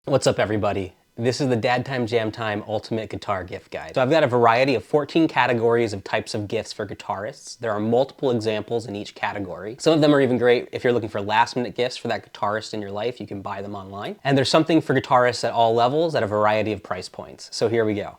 What's up, everybody? This is the Dad Time Jam Time Ultimate Guitar Gift Guide. So I've got a variety of 14 categories of types of gifts for guitarists. There are multiple examples in each category. Some of them are even great if you're looking for last-minute gifts for that guitarist in your life. You can buy them online. And there's something for guitarists at all levels at a variety of price points. So here we go.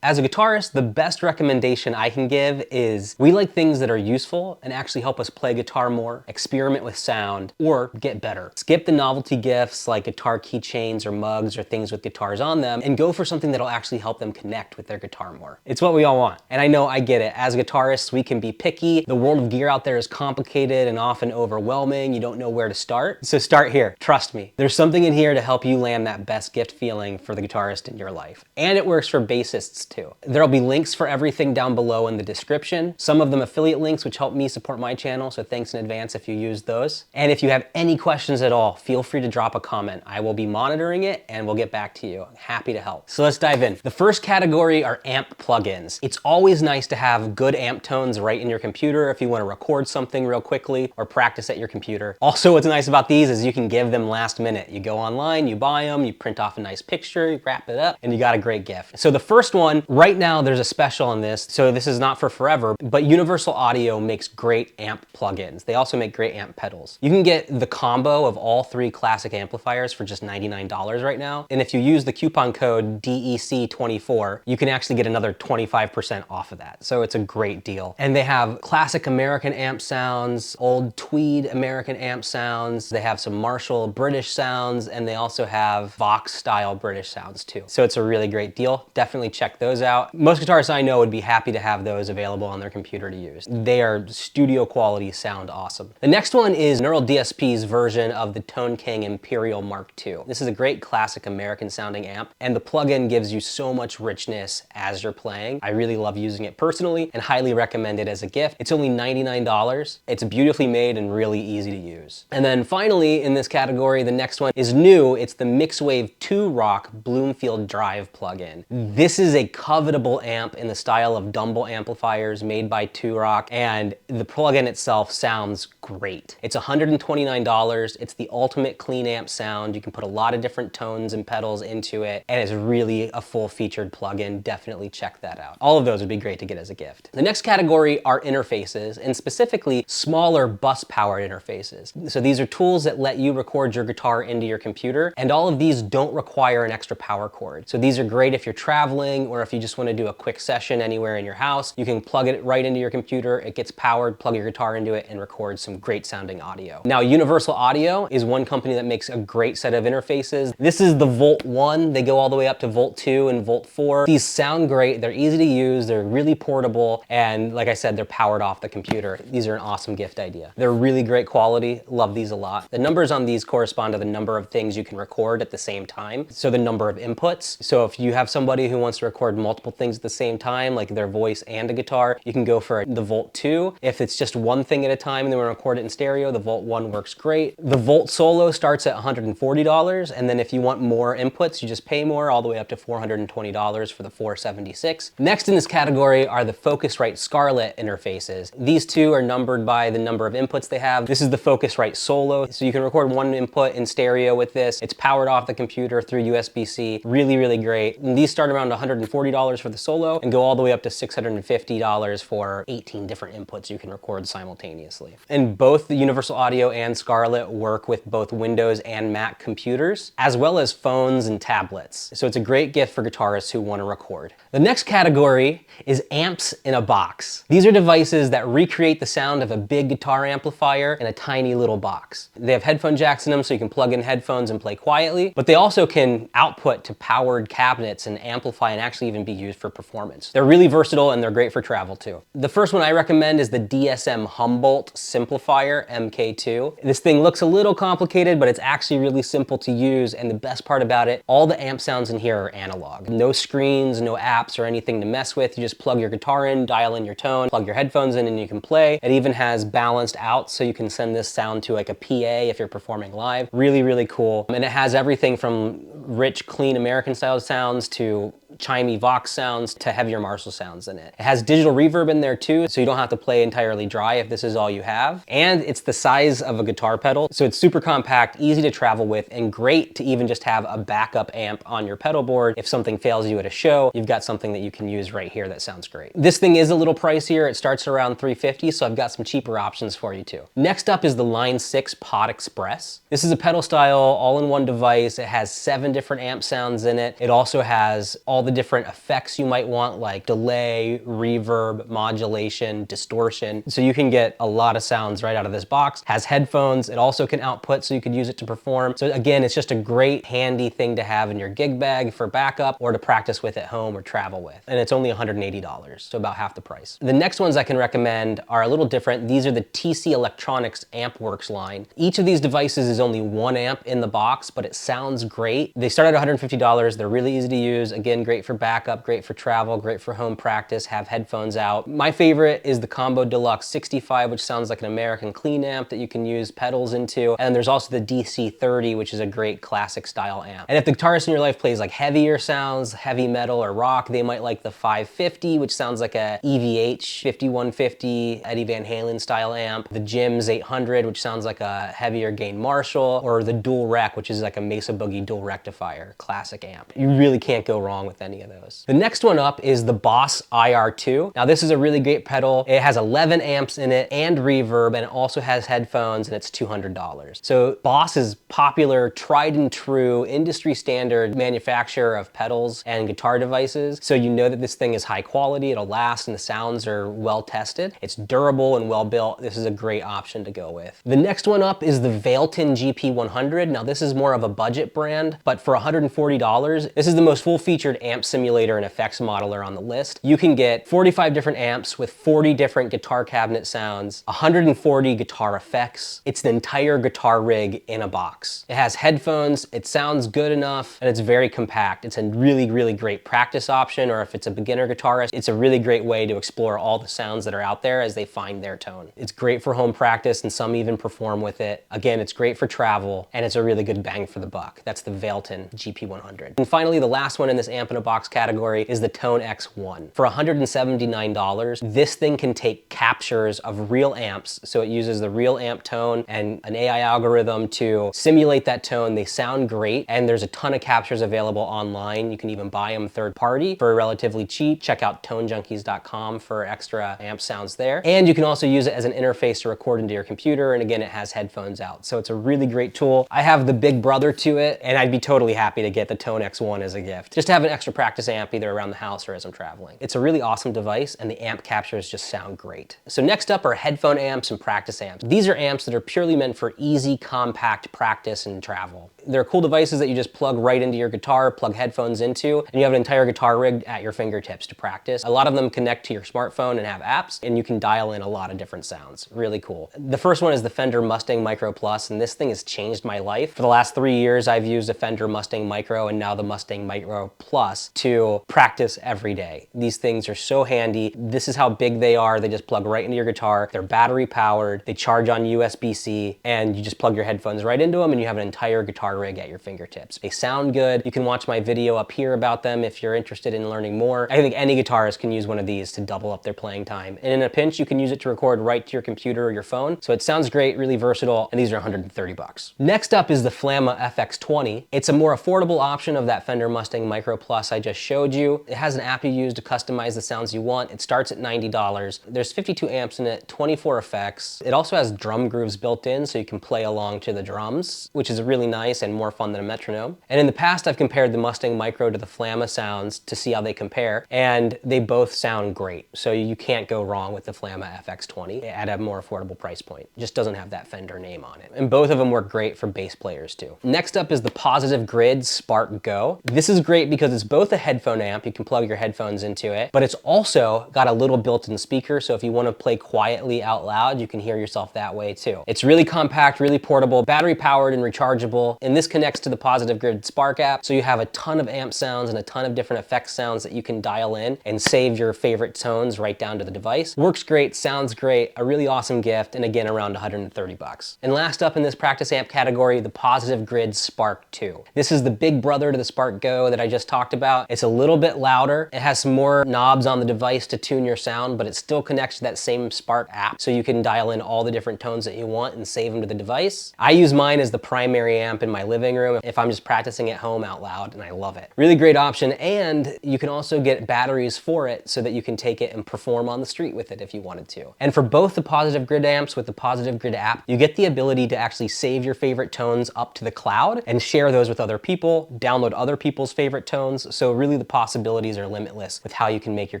As a guitarist, the best recommendation I can give is we like things that are useful and actually help us play guitar more, experiment with sound, or get better. Skip the novelty gifts like guitar keychains or mugs or things with guitars on them and go for something that'll actually help them connect with their guitar more. It's what we all want. And I know I get it. As guitarists, we can be picky. The world of gear out there is complicated and often overwhelming. You don't know where to start. So start here. Trust me. There's something in here to help you land that best gift feeling for the guitarist in your life. And it works for bassists too. There'll be links for everything down below in the description. Some of them affiliate links, which help me support my channel, so thanks in advance if you use those. And if you have any questions at all, feel free to drop a comment. I will be monitoring it and we'll get back to you. I'm happy to help. So let's dive in. The first category are amp plugins. It's always nice to have good amp tones right in your computer if you want to record something real quickly or practice at your computer. Also, what's nice about these is you can give them last minute. You go online, you buy them, you print off a nice picture, you wrap it up, and you got a great gift. So the first one, right now there's a special on this, so this is not for forever, but Universal Audio makes great amp plugins. They also make great amp pedals. You can get the combo of all three classic amplifiers for just $99 right now. And if you use the coupon code DEC24, you can actually get another 25% off of that. So it's a great deal. And they have classic American amp sounds, old Tweed American amp sounds. They have some Marshall British sounds, and they also have Vox style British sounds too. So it's a really great deal. Definitely check those out. Most guitarists I know would be happy to have those available on their computer to use. They are studio quality, sound awesome. The next one is Neural DSP's version of the Tone King Imperial Mark II. This is a great classic American sounding amp, and the plugin gives you so much richness as you're playing. I really love using it personally and highly recommend it as a gift. It's only $99. It's beautifully made and really easy to use. And then finally in this category, the next one is new. It's the Mixwave 2 Rock Bloomfield Drive plugin. This is a covetable amp in the style of Dumble amplifiers made by 2Rock, and the plugin itself sounds great. It's $129. It's the ultimate clean amp sound. You can put a lot of different tones and pedals into it, and it's really a full-featured plugin. Definitely check that out. All of those would be great to get as a gift. The next category are interfaces, and specifically smaller bus-powered interfaces. So these are tools that let you record your guitar into your computer, and all of these don't require an extra power cord. So these are great if you're traveling or if you just want to do a quick session anywhere in your house. You can plug it right into your computer, it gets powered, plug your guitar into it, and record some great sounding audio. Now, Universal Audio is one company that makes a great set of interfaces. This is the Volt 1. They go all the way up to Volt 2 and Volt 4. These sound great, they're easy to use, they're really portable, and like I said, they're powered off the computer. These are an awesome gift idea. They're really great quality, love these a lot. The numbers on these correspond to the number of things you can record at the same time, so the number of inputs. So if you have somebody who wants to record multiple things at the same time, like their voice and a guitar, you can go for the Volt 2. If it's just one thing at a time and they want to record it in stereo, the Volt 1 works great. The Volt Solo starts at $140, and then if you want more inputs, you just pay more, all the way up to $420 for the 476. Next in this category are the Focusrite Scarlett interfaces. These two are numbered by the number of inputs they have. This is the Focusrite Solo, so you can record one input in stereo with this. It's powered off the computer through USB-C. Really, really great. And these start around $140 for the Solo and go all the way up to $650 for 18 different inputs you can record simultaneously. And both the Universal Audio and Scarlett work with both Windows and Mac computers, as well as phones and tablets. So it's a great gift for guitarists who want to record. The next category is amps in a box. These are devices that recreate the sound of a big guitar amplifier in a tiny little box. They have headphone jacks in them so you can plug in headphones and play quietly, but they also can output to powered cabinets and amplify and actually even be used for performance. They're really versatile and they're great for travel too. The first one I recommend is the DSM Humboldt Simplifier MK2. This thing looks a little complicated, but it's actually really simple to use, and the best part about it, all the amp sounds in here are analog. No screens, no apps or anything to mess with. You just plug your guitar in, dial in your tone, plug your headphones in, and you can play. It even has balanced out, so you can send this sound to like a PA if you're performing live. Really, really cool. And it has everything from rich, clean American style sounds to chimey Vox sounds to heavier Marshall sounds in it. It has digital reverb in there too, so you don't have to play entirely dry if this is all you have. And it's the size of a guitar pedal, so it's super compact, easy to travel with, and great to even just have a backup amp on your pedal board. If something fails you at a show, you've got something that you can use right here that sounds great. This thing is a little pricier. It starts around $350, so I've got some cheaper options for you too. Next up is the Line 6 Pod Express. This is a pedal style all-in-one device. It has 7 different amp sounds in it. It also has all the different effects you might want, like delay, reverb, modulation, distortion. So you can get a lot of sounds right out of this box. Has headphones. It also can output, so you could use it to perform. So again, it's just a great handy thing to have in your gig bag for backup or to practice with at home or travel with. And it's only $180, so about half the price. The next ones I can recommend are a little different. These are the TC Electronics AmpWorks line. Each of these devices is only 1 amp in the box, but it sounds great. They start at $150. They're really easy to use. Again, great for backup, great for travel, great for home practice, have headphones out. My favorite is the Combo Deluxe 65, which sounds like an American clean amp that you can use pedals into. And there's also the DC 30, which is a great classic style amp. And if the guitarist in your life plays like heavier sounds, heavy metal or rock, they might like the 550, which sounds like a EVH 5150 Eddie Van Halen style amp, the Jim's 800, which sounds like a heavier gain Marshall, or the Dual Rec, which is like a Mesa Boogie dual rectifier, classic amp. You really can't go wrong with any of those. The next one up is the Boss IR2. Now this is a really great pedal. It has 11 amps in it and reverb, and it also has headphones, and it's $200. So Boss is popular, tried and true, industry standard manufacturer of pedals and guitar devices. So you know that this thing is high quality, it'll last, and the sounds are well tested. It's durable and well built. This is a great option to go with. The next one up is the Vailton GP100. Now this is more of a budget brand, but for $140, this is the most full-featured amp simulator and effects modeler on the list. You can get 45 different amps with 40 different guitar cabinet sounds, 140 guitar effects. It's an entire guitar rig in a box. It has headphones, it sounds good enough, and it's very compact. It's a really, really great practice option, or if it's a beginner guitarist, it's a really great way to explore all the sounds that are out there as they find their tone. It's great for home practice, and some even perform with it. Again, it's great for travel, and it's a really good bang for the buck. That's the Vailton GP100. And finally, the last one in this amp in a box category is the Tone X1. For $179, this thing can take captures of real amps, so it uses the real amp tone and an AI algorithm to simulate that tone. They sound great, and there's a ton of captures available online. You can even buy them third party for relatively cheap. Check out tonejunkies.com for extra amp sounds there. And you can also use it as an interface to record into your computer, and again, it has headphones out. So it's a really great tool. I have the big brother to it, and I'd be totally happy to get the Tone X1 as a gift, just to have an extra practice amp either around the house or as I'm traveling. It's a really awesome device, and the amp captures just sound great. So next up are headphone amps and practice amps. These are amps that are purely meant for easy, compact practice and travel. They're cool devices that you just plug right into your guitar, plug headphones into, and you have an entire guitar rig at your fingertips to practice. A lot of them connect to your smartphone and have apps, and you can dial in a lot of different sounds. Really cool. The first one is the Fender Mustang Micro Plus, and this thing has changed my life. For the last 3 years, I've used a Fender Mustang Micro and now the Mustang Micro Plus to practice every day. These things are so handy. This is how big they are. They just plug right into your guitar. They're battery powered. They charge on USB-C, and you just plug your headphones right into them, and you have an entire guitar rig at your fingertips. They sound good. You can watch my video up here about them if you're interested in learning more. I think any guitarist can use one of these to double up their playing time. And in a pinch, you can use it to record right to your computer or your phone. So it sounds great, really versatile, and these are $130. Next up is the Flamma FX20. It's a more affordable option of that Fender Mustang Micro Plus I just showed you. It has an app you use to customize the sounds you want. It starts at $90. There's 52 amps in it, 24 effects. It also has drum grooves built in, so you can play along to the drums, which is really nice and more fun than a metronome. And in the past, I've compared the Mustang Micro to the Flamma sounds to see how they compare, and they both sound great. So you can't go wrong with the Flamma FX20 at a more affordable price point. It just doesn't have that Fender name on it. And both of them work great for bass players too. Next up is the Positive Grid Spark Go. This is great because it's both a headphone amp, you can plug your headphones into it, but it's also got a little built-in speaker, so if you want to play quietly out loud, you can hear yourself that way too. It's really compact, really portable, battery powered and rechargeable. In And this connects to the Positive Grid Spark app, so you have a ton of amp sounds and a ton of different effect sounds that you can dial in and save your favorite tones right down to the device. Works great, sounds great, a really awesome gift, and again, around 130 bucks. And last up in this practice amp category, the Positive Grid Spark 2. This is the big brother to the Spark Go that I just talked about. It's a little bit louder. It has some more knobs on the device to tune your sound, but it still connects to that same Spark app, so you can dial in all the different tones that you want and save them to the device. I use mine as the primary amp in my living room if I'm just practicing at home out loud, and I love it. Really great option, and you can also get batteries for it so that you can take it and perform on the street with it if you wanted to. And for both the Positive Grid amps with the Positive Grid app, you get the ability to actually save your favorite tones up to the cloud and share those with other people, download other people's favorite tones, so really the possibilities are limitless with how you can make your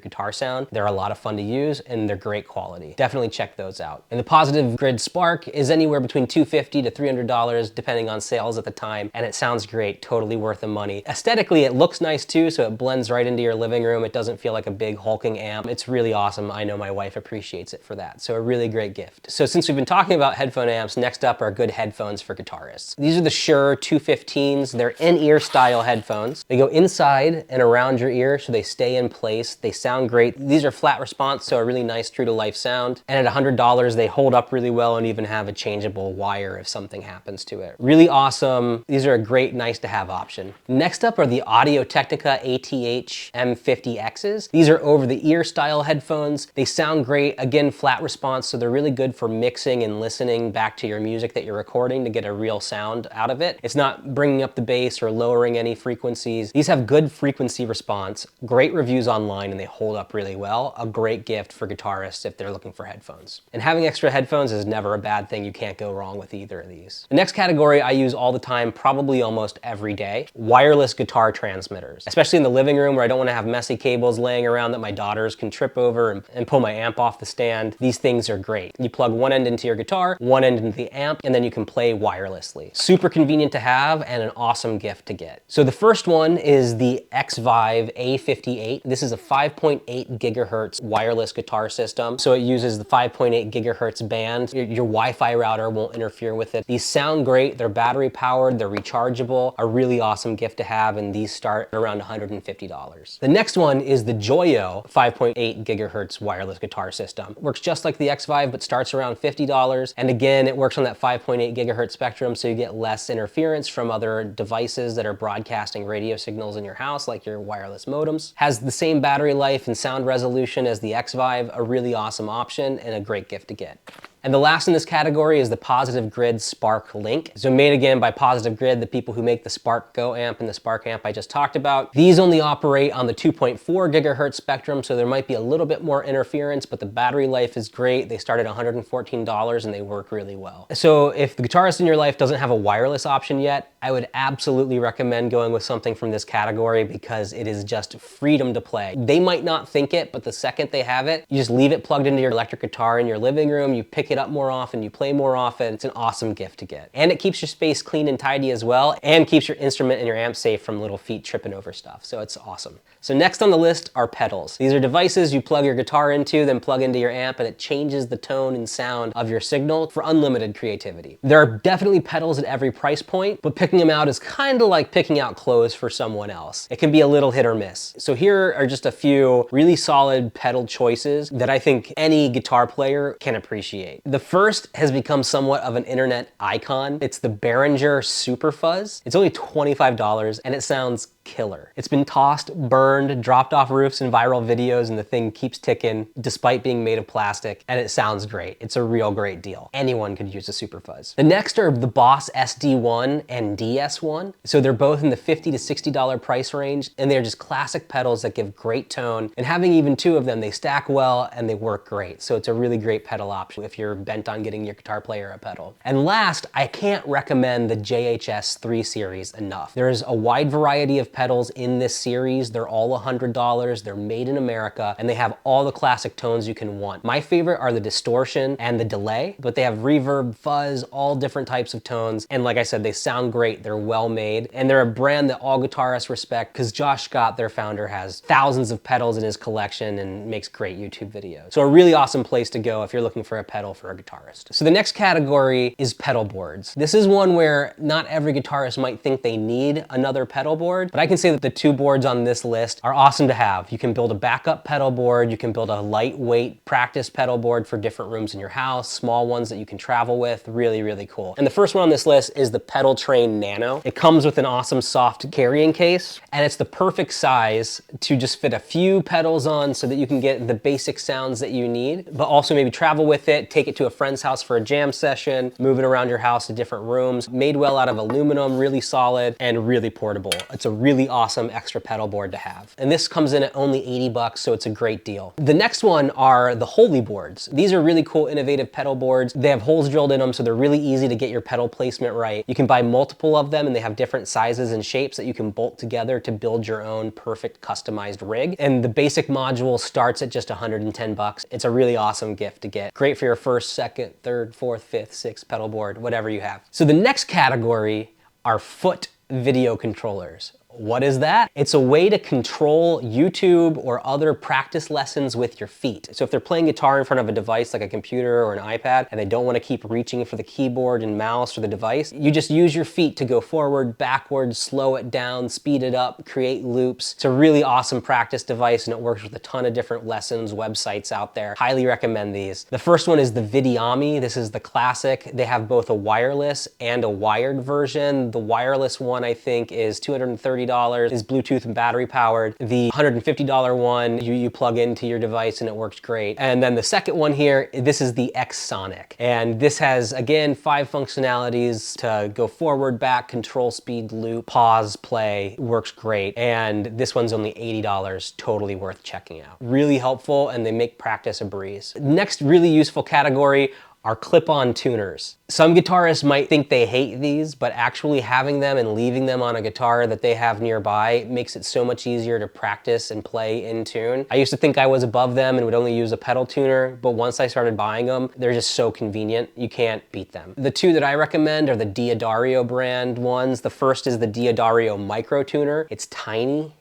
guitar sound. They're a lot of fun to use, and they're great quality. Definitely check those out. And the Positive Grid Spark is anywhere between $250 to $300 depending on sales at the time, and it sounds great, totally worth the money. Aesthetically, it looks nice too, so it blends right into your living room. It doesn't feel like a big hulking amp. It's really awesome. I know my wife appreciates it for that, so a really great gift. So since we've been talking about headphone amps, next up are good headphones for guitarists. These are the Shure 215s. They're in-ear style headphones. They go inside and around your ear, so they stay in place. They sound great. These are flat response, so a really nice true to life sound. And at $100, they hold up really well and even have a changeable wire if something happens to it. Really awesome. These are a great, nice to have option. Next up are the Audio-Technica ATH M50Xs. These are over the ear style headphones. They sound great. Again, flat response, so they're really good for mixing and listening back to your music that you're recording to get a real sound out of it. It's not bringing up the bass or lowering any frequencies. These have good frequency response, great reviews online, and they hold up really well. A great gift for guitarists if they're looking for headphones. And having extra headphones is never a bad thing. You can't go wrong with either of these. The next category I use all the time, probably almost every day, wireless guitar transmitters. Especially in the living room where I don't want to have messy cables laying around that my daughters can trip over and pull my amp off the stand. These things are great. You plug one end into your guitar, one end into the amp, and then you can play wirelessly. Super convenient to have and an awesome gift to get. So the first one is the X-Vive A58. This is a 5.8 gigahertz wireless guitar system. So it uses the 5.8 gigahertz band. Your Wi-Fi router won't interfere with it. These sound great. They're battery powered. They're rechargeable. A really awesome gift to have, and these start around $150. The next one is the Joyo 5.8 gigahertz wireless guitar system. Works just like the X-Vive, but starts around $50. And again, it works on that 5.8 gigahertz spectrum, so you get less interference from other devices that are broadcasting radio signals in your house, like your wireless modems. Has the same battery life and sound resolution as the X-Vive, a really awesome option and a great gift to get. And the last in this category is the Positive Grid Spark Link. So made again by Positive Grid, the people who make the Spark Go amp and the Spark amp I just talked about. These only operate on the 2.4 gigahertz spectrum, so there might be a little bit more interference, but the battery life is great. They start at $114 and they work really well. So if the guitarist in your life doesn't have a wireless option yet, I would absolutely recommend going with something from this category because it is just freedom to play. They might not think it, but the second they have it, you just leave it plugged into your electric guitar in your living room, you pick it up more often, you play more often. It's an awesome gift to get. And it keeps your space clean and tidy as well, and keeps your instrument and your amp safe from little feet tripping over stuff. So it's awesome. So next on the list are pedals. These are devices you plug your guitar into, then plug into your amp, and it changes the tone and sound of your signal for unlimited creativity. There are definitely pedals at every price point, but picking them out is kind of like picking out clothes for someone else. It can be a little hit or miss. So here are just a few really solid pedal choices that I think any guitar player can appreciate. The first has become somewhat of an internet icon. It's the Behringer Super Fuzz. It's only $25 and it sounds killer. It's been tossed, burned, dropped off roofs in viral videos, and the thing keeps ticking despite being made of plastic, and it sounds great. It's a real great deal. Anyone could use a Super Fuzz. The next are the Boss SD1 and DS1. So they're both in the $50 to $60 price range, and they're just classic pedals that give great tone, and having even two of them, they stack well and they work great. So it's a really great pedal option if you're bent on getting your guitar player a pedal. And last, I can't recommend the JHS 3 series enough. There's a wide variety of pedals in this series. They're all $100. They're made in America, and they have all the classic tones you can want. My favorite are the distortion and the delay, but they have reverb, fuzz, all different types of tones. And like I said, they sound great. They're well made, and they're a brand that all guitarists respect because Josh Scott, their founder, has thousands of pedals in his collection and makes great YouTube videos. So a really awesome place to go if you're looking for a pedal for a guitarist. So the next category is pedal boards. This is one where not every guitarist might think they need another pedal board, but I can say that the two boards on this list are awesome to have. You can build a backup pedal board, you can build a lightweight practice pedal board for different rooms in your house, small ones that you can travel with, really, really cool. And the first one on this list is the Pedal Train Nano. It comes with an awesome soft carrying case, and it's the perfect size to just fit a few pedals on so that you can get the basic sounds that you need, but also maybe travel with it, take it to a friend's house for a jam session, move it around your house to different rooms. Made well out of aluminum, really solid, and really portable. It's a really awesome extra pedal board to have. And this comes in at only 80 bucks, so it's a great deal. The next one are the Holy boards. These are really cool, innovative pedal boards. They have holes drilled in them, so they're really easy to get your pedal placement right. You can buy multiple of them, and they have different sizes and shapes that you can bolt together to build your own perfect customized rig. And the basic module starts at just 110 bucks. It's a really awesome gift to get. Great for your first, second, third, fourth, fifth, sixth pedal board, whatever you have. So the next category are foot video controllers. What is that? It's a way to control YouTube or other practice lessons with your feet. So if they're playing guitar in front of a device like a computer or an iPad and they don't want to keep reaching for the keyboard and mouse or the device, you just use your feet to go forward, backwards, slow it down, speed it up, create loops. It's a really awesome practice device, and it works with a ton of different lessons, websites out there. Highly recommend these. The first one is the Vidiami. This is the classic. They have both a wireless and a wired version. The wireless one, I think, is $230, is Bluetooth and battery powered. The $150 one, you plug into your device and it works great. And then the second one here, this is the X Sonic. And this has, again, 5 functionalities to go forward, back, control speed, loop, pause, play. Works great. And this one's only $80, totally worth checking out. Really helpful, and they make practice a breeze. Next really useful category are clip-on tuners. Some guitarists might think they hate these, but actually having them and leaving them on a guitar that they have nearby makes it so much easier to practice and play in tune. I used to think I was above them and would only use a pedal tuner, but once I started buying them, they're just so convenient, you can't beat them. The two that I recommend are the Diodario brand ones. The first is the Diodario Micro Tuner. It's tiny.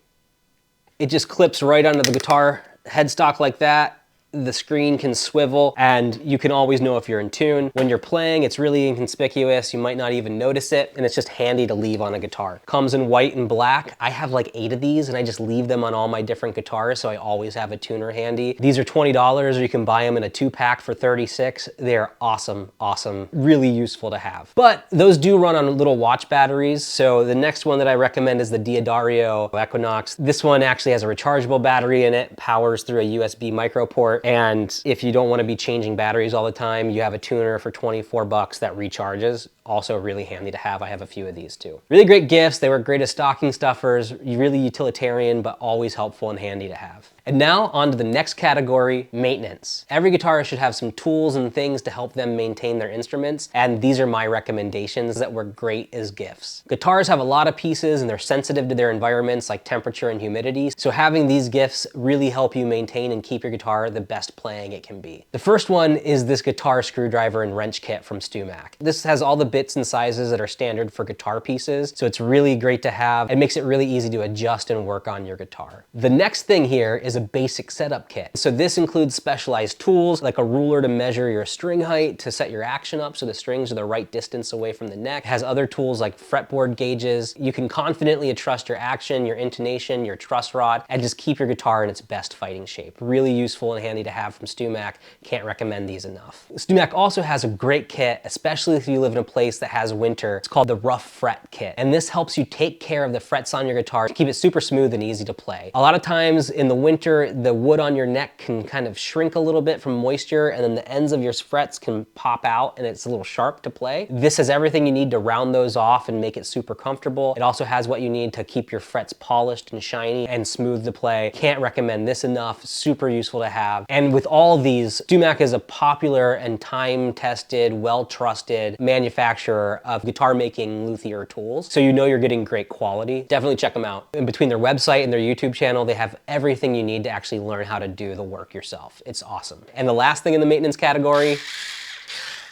It just clips right onto the guitar headstock like that. The screen can swivel, and you can always know if you're in tune. When you're playing, it's really inconspicuous. You might not even notice it, and it's just handy to leave on a guitar. Comes in white and black. I have like 8 of these, and I just leave them on all my different guitars, so I always have a tuner handy. These are $20, or you can buy them in a 2-pack for $36. They're awesome, awesome, really useful to have. But those do run on little watch batteries, so the next one that I recommend is the Diodario Equinox. This one actually has a rechargeable battery in it, powers through a USB micro port. And if you don't want to be changing batteries all the time, you have a tuner for 24 bucks that recharges. Also really handy to have. I have a few of these too. Really great gifts. They work great as stocking stuffers, really utilitarian, but always helpful and handy to have. And now on to the next category, maintenance. Every guitarist should have some tools and things to help them maintain their instruments, and these are my recommendations that work great as gifts. Guitars have a lot of pieces and they're sensitive to their environments like temperature and humidity, so having these gifts really help you maintain and keep your guitar the best playing it can be. The first one is this guitar screwdriver and wrench kit from StewMac. This has all the bits and sizes that are standard for guitar pieces, so it's really great to have. It makes it really easy to adjust and work on your guitar. The next thing here is a basic setup kit. So this includes specialized tools like a ruler to measure your string height, to set your action up so the strings are the right distance away from the neck. It has other tools like fretboard gauges. You can confidently adjust your action, your intonation, your truss rod, and just keep your guitar in its best fighting shape. Really useful and handy to have from StewMac. Can't recommend these enough. StewMac also has a great kit, especially if you live in a place that has winter. It's called the Rough Fret Kit, and this helps you take care of the frets on your guitar, keep it super smooth and easy to play. A lot of times in the winter, winter, the wood on your neck can kind of shrink a little bit from moisture, and then the ends of your frets can pop out and it's a little sharp to play. This has everything you need to round those off and make it super comfortable. It also has what you need to keep your frets polished and shiny and smooth to play. Can't recommend this enough. Super useful to have. And with all these, StewMac is a popular and time-tested, well-trusted manufacturer of guitar-making luthier tools, so you know you're getting great quality. Definitely check them out. In between their website and their YouTube channel, they have everything you need to actually learn how to do the work yourself. It's awesome. And the last thing in the maintenance category,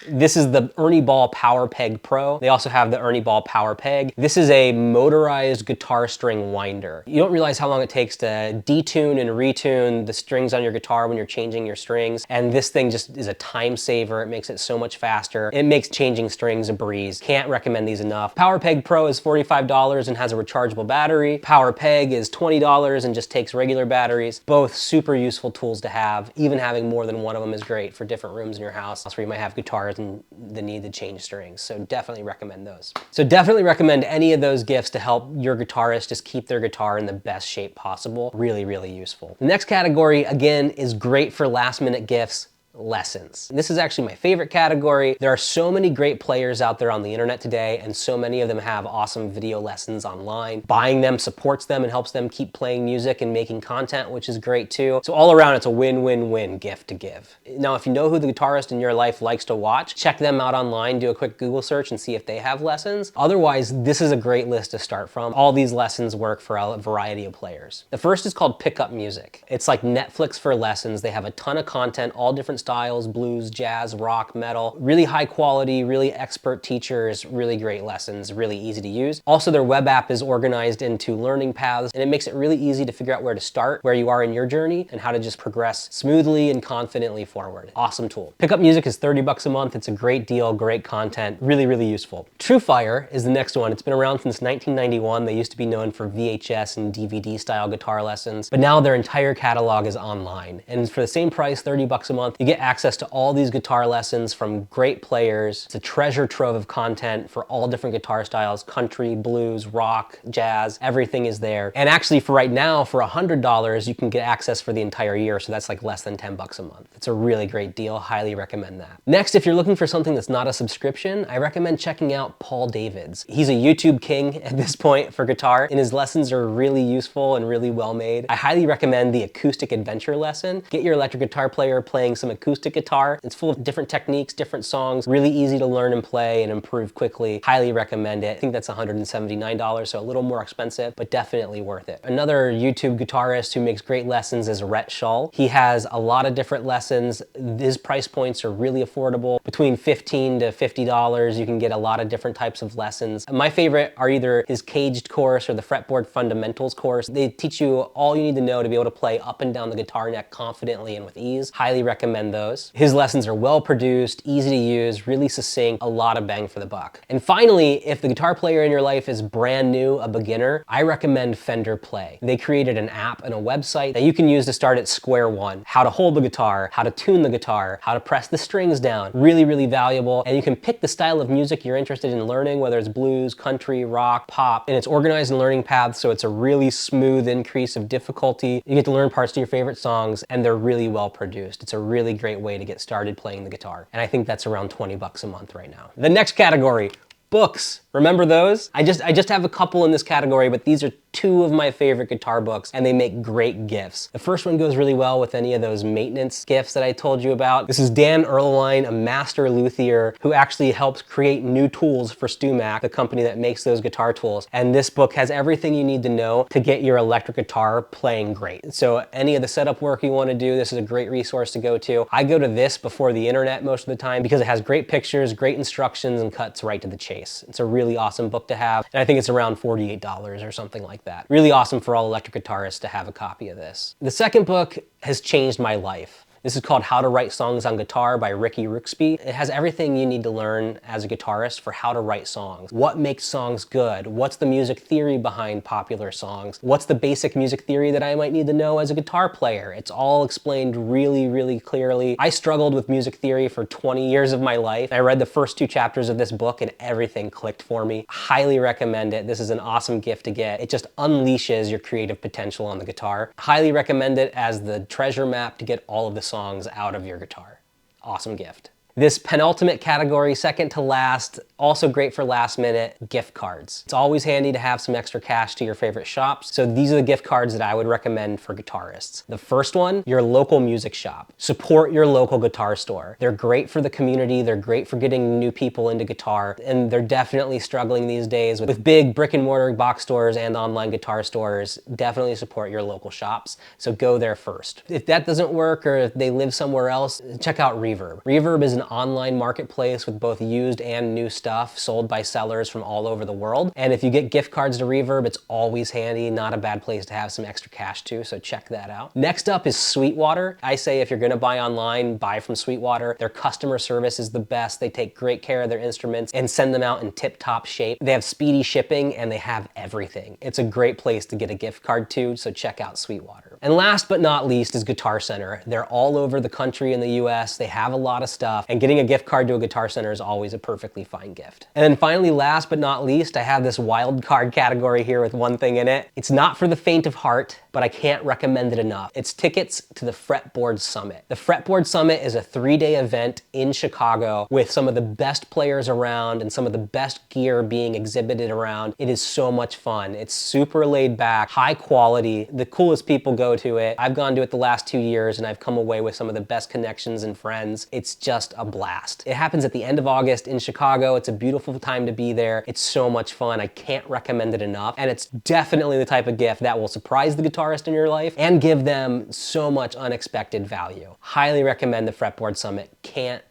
this is the Ernie Ball Power Peg Pro. They also have the Ernie Ball Power Peg. This is a motorized guitar string winder. You don't realize how long it takes to detune and retune the strings on your guitar when you're changing your strings. And this thing just is a time saver. It makes it so much faster. It makes changing strings a breeze. Can't recommend these enough. Power Peg Pro is $45 and has a rechargeable battery. Power Peg is $20 and just takes regular batteries. Both super useful tools to have. Even having more than one of them is great for different rooms in your house where you might have guitars and the need to change strings. So definitely recommend those. So definitely recommend any of those gifts to help your guitarist just keep their guitar in the best shape possible. Really, really useful. The next category, again, is great for last minute gifts. Lessons. This is actually my favorite category. There are so many great players out there on the internet today, and so many of them have awesome video lessons online. Buying them supports them and helps them keep playing music and making content, which is great too. So all around, it's a win-win-win gift to give. Now, if you know who the guitarist in your life likes to watch, check them out online, do a quick Google search and see if they have lessons. Otherwise, this is a great list to start from. All these lessons work for a variety of players. The first is called Pick Up Music. It's like Netflix for lessons. They have a ton of content, all different styles, blues, jazz, rock, metal, really high quality, really expert teachers, really great lessons, really easy to use. Also, their web app is organized into learning paths, and it makes it really easy to figure out where to start, where you are in your journey, and how to just progress smoothly and confidently forward. Awesome tool. Pick Up Music is $30 a month. It's a great deal, great content, really, really useful. TrueFire is the next one. It's been around since 1991. They used to be known for VHS and DVD style guitar lessons, but now their entire catalog is online. And for the same price, $30 a month, you get access to all these guitar lessons from great players. It's a treasure trove of content for all different guitar styles, country, blues, rock, jazz, everything is there. And actually for right now, for $100, you can get access for the entire year. So that's like less than $10 a month. It's a really great deal. Highly recommend that. Next, if you're looking for something that's not a subscription, I recommend checking out Paul Davids. He's a YouTube king at this point for guitar, and his lessons are really useful and really well made. I highly recommend the Acoustic Adventure lesson. Get your electric guitar player playing some acoustic guitar. It's full of different techniques, different songs, really easy to learn and play and improve quickly. Highly recommend it. I think that's $179, so a little more expensive, but definitely worth it. Another YouTube guitarist who makes great lessons is Rhett Shull. He has a lot of different lessons. His price points are really affordable. Between $15 to $50, you can get a lot of different types of lessons. My favorite are either his Caged course or the Fretboard Fundamentals course. They teach you all you need to know to be able to play up and down the guitar neck confidently and with ease. Highly recommend those. His lessons are well produced, easy to use, really succinct, a lot of bang for the buck. And finally, if the guitar player in your life is brand new, a beginner, I recommend Fender Play. They created an app and a website that you can use to start at square one. How to hold the guitar, how to tune the guitar, how to press the strings down. Really, really valuable. And you can pick the style of music you're interested in learning, whether it's blues, country, rock, pop, and it's organized in learning paths, so it's a really smooth increase of difficulty. You get to learn parts to your favorite songs, and they're really well produced. It's a really great way to get started playing the guitar. And I think that's around $20 a month right now. The next category, books. Remember those? I just have a couple in this category, but these are two of my favorite guitar books, and they make great gifts. The first one goes really well with any of those maintenance gifts that I told you about. This is Dan Erlewine, a master luthier who actually helps create new tools for StewMac, the company that makes those guitar tools. And this book has everything you need to know to get your electric guitar playing great. So any of the setup work you want to do, this is a great resource to go to. I go to this before the internet most of the time because it has great pictures, great instructions, and cuts right to the chase. It's a really awesome book to have, and I think it's around $48 or something like that. Really awesome for all electric guitarists to have a copy of this. The second book has changed my life. This is called How to Write Songs on Guitar by Ricky Rooksby. It has everything you need to learn as a guitarist for how to write songs. What makes songs good? What's the music theory behind popular songs? What's the basic music theory that I might need to know as a guitar player? It's all explained really, really clearly. I struggled with music theory for 20 years of my life. I read the first 2 chapters of this book and everything clicked for me. Highly recommend it. This is an awesome gift to get. It just unleashes your creative potential on the guitar. Highly recommend it as the treasure map to get all of the songs out of your guitar. Awesome gift. This penultimate category, second to last, also great for last minute, gift cards. It's always handy to have some extra cash to your favorite shops, so these are the gift cards that I would recommend for guitarists. The first one, your local music shop. Support your local guitar store. They're great for the community, they're great for getting new people into guitar, and they're definitely struggling these days with big brick and mortar box stores and online guitar stores. Definitely support your local shops, so go there first. If that doesn't work or if they live somewhere else, check out Reverb. Reverb is an online marketplace with both used and new stuff sold by sellers from all over the world. And if you get gift cards to Reverb, it's always handy, not a bad place to have some extra cash too, so check that out. Next up is Sweetwater. I say if you're gonna buy online, buy from Sweetwater. Their customer service is the best. They take great care of their instruments and send them out in tip-top shape. They have speedy shipping and they have everything. It's a great place to get a gift card to, so check out Sweetwater. And last but not least is Guitar Center. They're all over the country in the US. They have a lot of stuff, and getting a gift card to a Guitar Center is always a perfectly fine gift. And then finally, last but not least, I have this Wildcard category here with one thing in it. It's not for the faint of heart, but I can't recommend it enough. It's tickets to the Fretboard Summit. The Fretboard Summit is a 3-day event in Chicago with some of the best players around and some of the best gear being exhibited around. It is so much fun. It's super laid back, high quality. The coolest people go to it. I've gone to it the last 2 years and I've come away with some of the best connections and friends. It's just a blast. It happens at the end of August in Chicago. It's a beautiful time to be there. It's so much fun. I can't recommend it enough. And it's definitely the type of gift that will surprise the guitarist in your life and give them so much unexpected value. Highly recommend the Fretboard Summit. Can't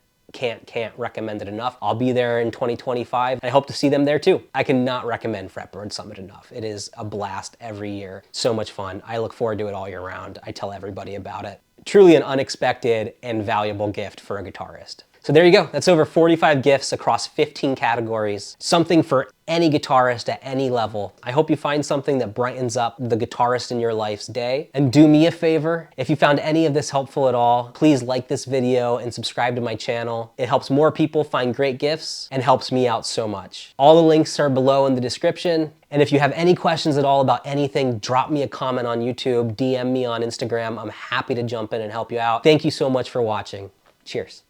recommend it enough. I'll be there in 2025. I hope to see them there too. I cannot recommend Fretboard Summit enough. It is a blast every year. So much fun. I look forward to it all year round. I tell everybody about it. Truly an unexpected and valuable gift for a guitarist. So there you go. That's over 45 gifts across 15 categories. Something for any guitarist at any level. I hope you find something that brightens up the guitarist in your life's day. And do me a favor, if you found any of this helpful at all, please like this video and subscribe to my channel. It helps more people find great gifts and helps me out so much. All the links are below in the description. And if you have any questions at all about anything, drop me a comment on YouTube, DM me on Instagram. I'm happy to jump in and help you out. Thank you so much for watching. Cheers.